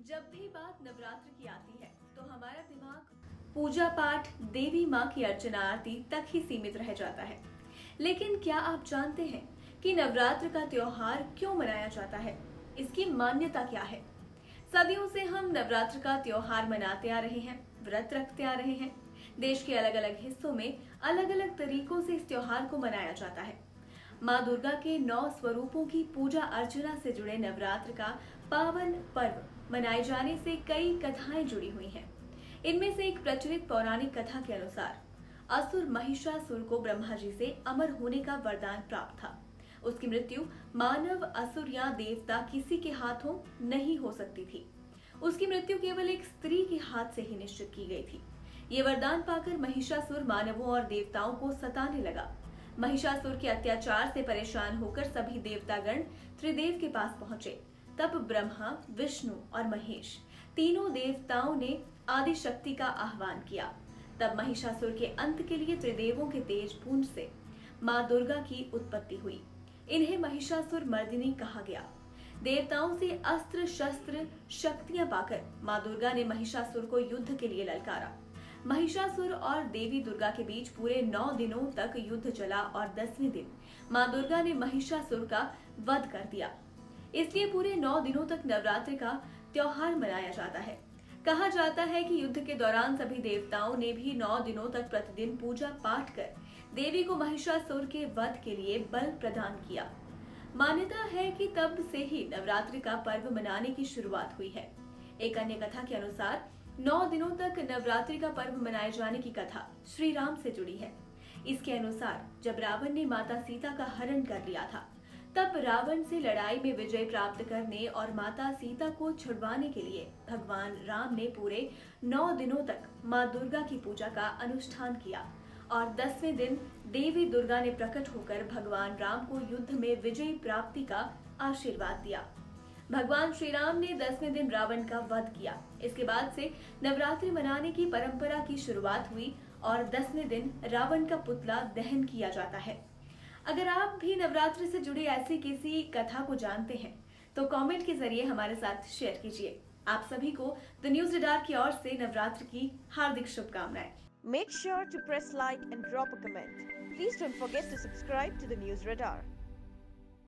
जब भी बात नवरात्र की आती है तो हमारा दिमाग पूजा पाठ, देवी माँ की अर्चना आरती तक ही सीमित रह जाता है। लेकिन क्या आप जानते हैं कि नवरात्र का त्योहार क्यों मनाया जाता है? इसकी मान्यता क्या है? सदियों से हम नवरात्र का त्योहार मनाते आ रहे हैं, व्रत रखते आ रहे हैं। देश के अलग अलग हिस्सों में अलग अलग तरीकों से इस त्योहार को मनाया जाता है। माँ दुर्गा के 9 स्वरूपों की पूजा अर्चना से जुड़े नवरात्र का पावन पर्व मनाए जाने से कई कथाएं जुड़ी हुई हैं। इनमें से एक प्रचलित पौराणिक कथा के अनुसार असुर महिषासुर को ब्रह्मा जी से अमर होने का वरदान प्राप्त था। उसकी मृत्यु मानव, असुर या देवता किसी के हाथों नहीं हो सकती थी। उसकी मृत्यु केवल एक स्त्री के हाथ से ही निश्चित की गई थी। ये वरदान पाकर महिषासुर मानवों और देवताओं को सताने लगा। महिषासुर के अत्याचार से परेशान होकर सभी देवतागण त्रिदेव के पास पहुंचे। तब ब्रह्मा, विष्णु और महेश तीनों देवताओं ने आदि शक्ति का आह्वान किया। तब महिषासुर के अंत के लिए त्रिदेवों के तेज पुंज से माँ दुर्गा की उत्पत्ति हुई। इन्हें महिषासुर मर्दिनी कहा गया। देवताओं से अस्त्र शस्त्र शक्तियां पाकर माँ दुर्गा ने महिषासुर को युद्ध के लिए ललकारा। महिषासुर और देवी दुर्गा के बीच पूरे 9 दिनों तक युद्ध चला और 10वें दिन माँ दुर्गा ने महिषासुर का वध कर दिया। इसलिए पूरे 9 दिनों तक नवरात्रि का त्योहार मनाया जाता है। कहा जाता है कि युद्ध के दौरान सभी देवताओं ने भी 9 दिनों तक प्रतिदिन पूजा पाठ कर देवी को महिषासुर के वध के लिए बल प्रदान किया। मान्यता है कि तब से ही नवरात्रि का पर्व मनाने की शुरुआत हुई है। एक अन्य कथा के अनुसार 9 दिनों तक नवरात्रि का पर्व मनाए जाने की कथा श्री राम से जुड़ी है। इसके अनुसार जब रावण ने माता सीता का हरण कर लिया था, तब रावण से लड़ाई में विजय प्राप्त करने और माता सीता को छुड़वाने के लिए भगवान राम ने पूरे 9 दिनों तक माँ दुर्गा की पूजा का अनुष्ठान किया और 10वें दिन देवी दुर्गा ने प्रकट होकर भगवान राम को युद्ध में विजय प्राप्ति का आशीर्वाद दिया। भगवान श्री राम ने 10वें दिन रावण का वध किया। इसके बाद से नवरात्रि मनाने की परंपरा की शुरुआत हुई और 10वें दिन रावण का पुतला दहन किया जाता है। अगर आप भी नवरात्रि से जुड़ी ऐसी किसी कथा को जानते हैं तो कमेंट के जरिए हमारे साथ शेयर कीजिए। आप सभी को द न्यूज रडार की ओर से नवरात्रि की हार्दिक शुभकामनाएं। Make sure to press like and drop a comment. Please don't forget to subscribe to the News Radar.